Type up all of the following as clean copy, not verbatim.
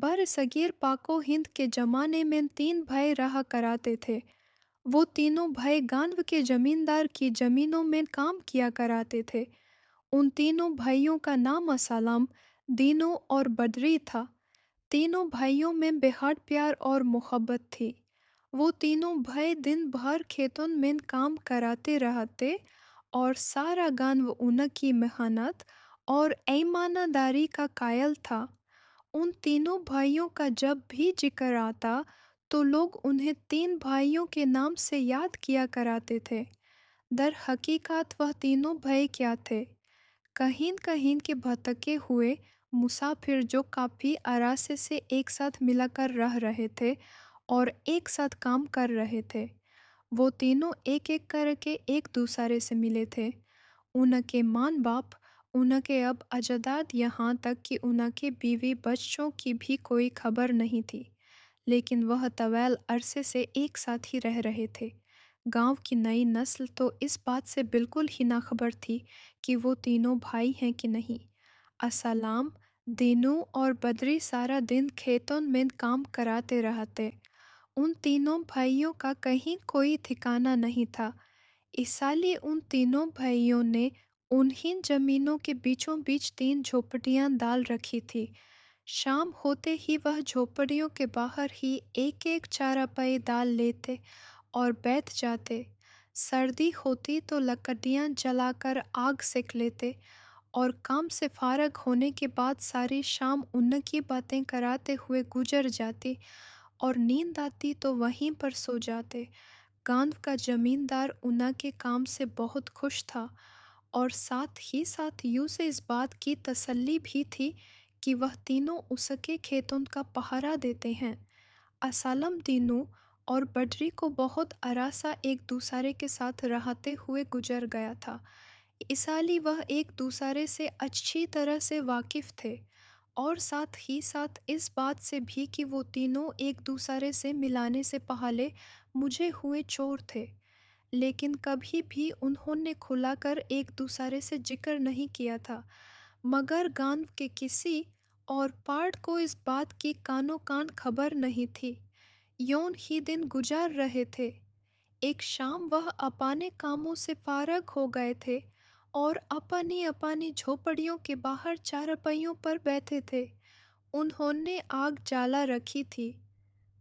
बरसगीर पाको हिंद के ज़माने में 3 भाई रहा कराते थे। वो तीनों भाई गाँव के ज़मींदार की ज़मीनों में काम किया कराते थे। उन तीनों भाइयों का नाम असलम, दीनू और बदरी था। तीनों भाइयों में बेहद प्यार और मोहब्बत थी। वो तीनों भाई दिन भर खेतों में काम कराते रहते और सारा गाँव उनकी मेहनत और ईमानदारी का कायल था। उन तीनों भाइयों का जब भी जिक्र आता तो लोग उन्हें तीन भाइयों के नाम से याद किया कराते थे। दर हकीकत वह तीनों भाई क्या थे? कहीं कहीं के भटके हुए मुसाफिर जो काफ़ी अरसे से एक साथ मिलकर रह रहे थे और एक साथ काम कर रहे थे। वो तीनों एक एक करके एक दूसरे से मिले थे। उनके माँ बाप, उनके अब अजदाद, यहाँ तक कि उनके बीवी बच्चों की भी कोई खबर नहीं थी। लेकिन वह तवील अरसे से एक साथ ही रह रहे थे। गांव की नई नस्ल तो इस बात से बिल्कुल ही नाखबर थी कि वो तीनों भाई हैं कि नहीं। असलाम, दीनू और बदरी सारा दिन खेतों में काम कराते रहते। उन तीनों भाइयों का कहीं कोई ठिकाना नहीं था। इसलिए उन तीनों भाइयों ने उन्हीं जमीनों के बीचों बीच 3 झोपड़ियां डाल रखी थी। शाम होते ही वह झोपड़ियों के बाहर ही एक एक चारापाई डाल लेते और बैठ जाते। सर्दी होती तो लकड़ियां जलाकर आग सेक लेते और काम से फारग होने के बाद सारी शाम उनकी बातें कराते हुए गुजर जाती और नींद आती तो वहीं पर सो जाते। गांव का जमींदार उना के काम से बहुत खुश था और साथ ही साथ यूं से इस बात की तसल्ली भी थी कि वह तीनों उसके खेतों का पहरा देते हैं। असलम, दीनू और बडरी को बहुत अरासा एक दूसरे के साथ रहते हुए गुजर गया था। इसलिए वह एक दूसरे से अच्छी तरह से वाकिफ थे और साथ ही साथ इस बात से भी कि वो तीनों एक दूसरे से मिलाने से पहले मुझे हुए चोर थे। लेकिन कभी भी उन्होंने खुलाकर एक दूसरे से जिक्र नहीं किया था। मगर गांव के किसी और पार्ट को इस बात की कानो कान खबर नहीं थी। यूं ही दिन गुजार रहे थे। एक शाम वह अपने कामों से फारग हो गए थे और अपनी अपनी झोपड़ियों के बाहर चारपाइयों पर बैठे थे। उन्होंने आग जला रखी थी।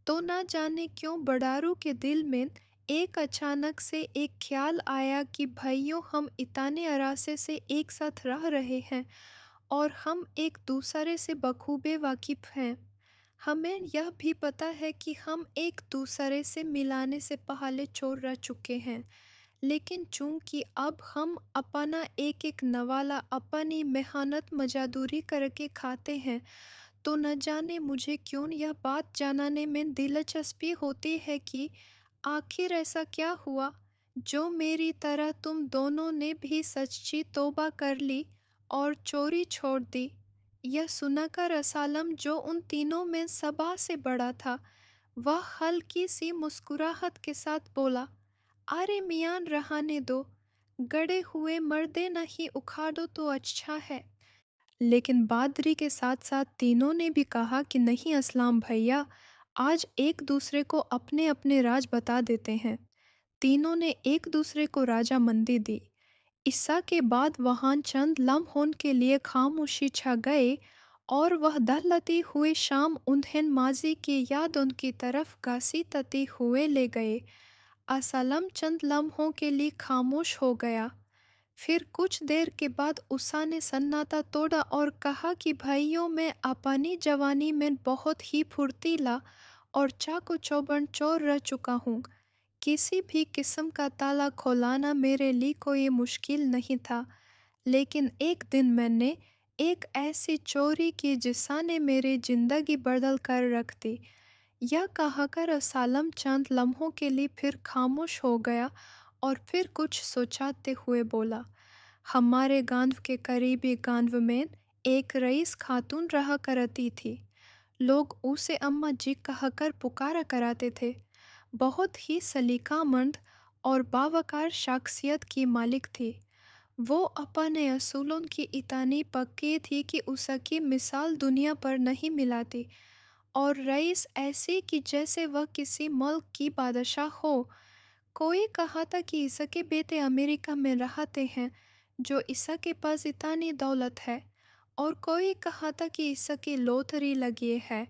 तो न जाने क्यों बड़ारू के दिल में एक अचानक से एक ख्याल आया कि भाइयों, हम इतने अरसे से एक साथ रह रहे हैं और हम एक दूसरे से बखूबे वाकिफ हैं। हमें यह भी पता है कि हम एक दूसरे से मिलाने से पहले चोर रह चुके हैं। लेकिन चूंकि अब हम अपना एक एक नवाला अपनी मेहनत मजदूरी करके खाते हैं, तो न जाने मुझे क्यों यह बात जानने में दिलचस्पी होती है कि आखिर ऐसा क्या हुआ जो मेरी तरह तुम दोनों ने भी सच्ची तौबा कर ली और चोरी छोड़ दी। यह सुनकर असलम, जो उन तीनों में सबा से बड़ा था, वह हल्की सी मुस्कुराहट के साथ बोला, अरे मियान, रहने दो, गड़े हुए मर्दे नहीं उखाड़ो तो अच्छा है। लेकिन बादरी के साथ साथ तीनों ने भी कहा कि नहीं असलाम भैया, आज एक दूसरे को अपने अपने राज बता देते हैं। तीनों ने एक दूसरे को राजा मंदी दी। ईसा के बाद वहाँ चंद लम्हों के लिए खामोशी छा गए और वह दहलती हुई शाम उन्हें माजी की याद उनकी तरफ घसीटते हुए ले गए। असलम चंद लम्हों के लिए खामोश हो गया। फिर कुछ देर के बाद उषा ने सन्नाटा तोड़ा और कहा कि भाइयों, मैं अपनी जवानी में बहुत ही फुर्तीला और चाको चौबंद चोर रह चुका हूँ। किसी भी किस्म का ताला खोलाना मेरे लिए कोई मुश्किल नहीं था। लेकिन एक दिन मैंने एक ऐसी चोरी की जिसने मेरी जिंदगी बदल कर रख दी। यह कहकर असलम चंद लम्हों के लिए फिर खामोश हो गया और फिर कुछ सोचाते हुए बोला, हमारे गांव के करीबी गांव में एक रईस खातून रहा करती थी। लोग उसे अम्मा जी कहकर पुकारा कराते थे। बहुत ही सलीकामंद और बावकार शख्सियत की मालिक थी। वो अपने असूलों की इतनी पक्की थी कि उसकी मिसाल दुनिया पर नहीं मिलाती। और रईस ऐसी कि जैसे वह किसी मुल्क की बादशाह हो। कोई कहा था कि ईसा के बेटे अमेरिका में रहते हैं, जो ईसा के पास इतनी दौलत है। और कोई कहा था कि ईसा की लॉटरी लगी है।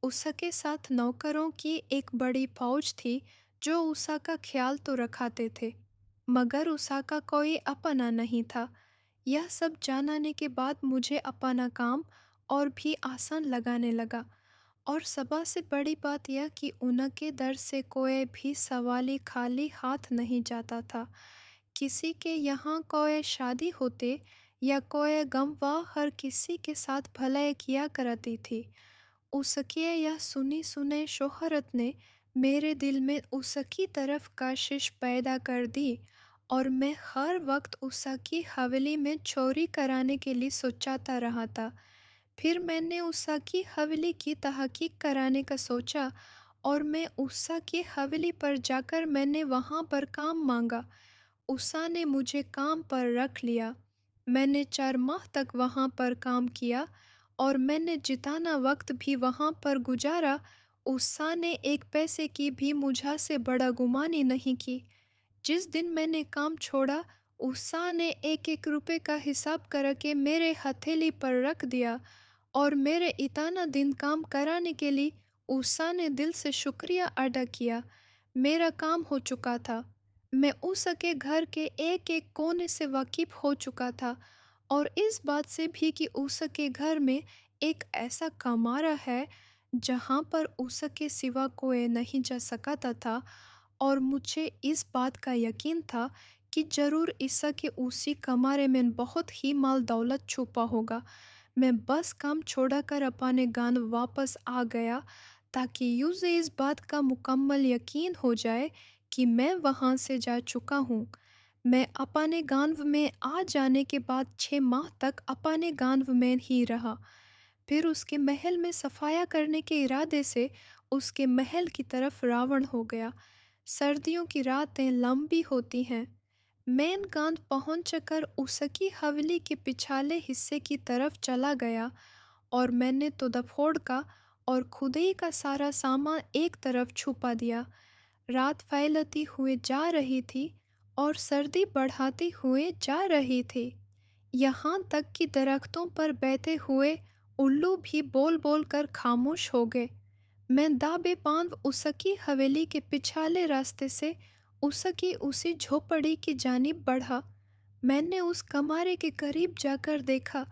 उसके साथ नौकरों की एक बड़ी फौज थी, जो उषा का ख्याल तो रखाते थे, मगर उषा का कोई अपना नहीं था। यह सब जानने के बाद मुझे अपना काम और भी आसान लगाने लगा। और सबा से बड़ी बात यह कि उनके दर से कोई भी सवाली खाली हाथ नहीं जाता था। किसी के यहाँ कोई शादी होते या कोई गमवाह हर किसी के साथ भलाई किया करती थी। उसकी यह सुनी सुने शोहरत ने मेरे दिल में उसकी तरफ कशिश पैदा कर दी, और मैं हर वक्त उसकी हवेली में चोरी कराने के लिए सोचता रहा था। फिर मैंने उषा की हवेली की तहकीक कराने का सोचा, और मैं उषा की हवेली पर जाकर मैंने वहाँ पर काम मांगा। उषा ने मुझे काम पर रख लिया। मैंने 4 माह तक वहाँ पर काम किया, और मैंने जितना वक्त भी वहाँ पर गुजारा, उषा ने एक पैसे की भी मुझसे बड़ा गुमानी नहीं की। जिस दिन मैंने काम छोड़ा, उषा ने एक एक रुपए का हिसाब करके मेरे हथेली पर रख दिया, और मेरे इतना दिन काम कराने के लिए उषा ने दिल से शुक्रिया अदा किया। मेरा काम हो चुका था। मैं उसके घर के एक एक कोने से वाकिफ हो चुका था, और इस बात से भी कि उसके घर में एक ऐसा कमरा है जहाँ पर उसके सिवा कोई नहीं जा सकता था। और मुझे इस बात का यकीन था कि जरूर ईसा के उसी कमरे में बहुत ही माल दौलत छुपा होगा। मैं बस काम छोड़कर अपने गांव वापस आ गया, ताकि यूं इस बात का मुकम्मल यकीन हो जाए कि मैं वहां से जा चुका हूँ। मैं अपने गांव में आ जाने के बाद 6 माह तक अपने गांव में ही रहा। फिर उसके महल में सफाया करने के इरादे से उसके महल की तरफ रावण हो गया। सर्दियों की रातें लंबी होती हैं। मैन गांव पहुंचकर उसकी हवेली के पिछले हिस्से की तरफ चला गया, और मैंने तो दफोड़ का और खुदाई का सारा सामान एक तरफ छुपा दिया। रात फैलती हुई जा रही थी, और सर्दी बढ़ाती हुई जा रही थी। यहाँ तक कि दरख्तों पर बैठे हुए उल्लू भी बोल बोल कर खामोश हो गए। मैं दाबे बांध उसकी हवेली के पिछले रास्ते से उसकी उसी झोपड़ी की जानिब बढ़ा। मैंने उस कमरे के करीब जाकर देखा,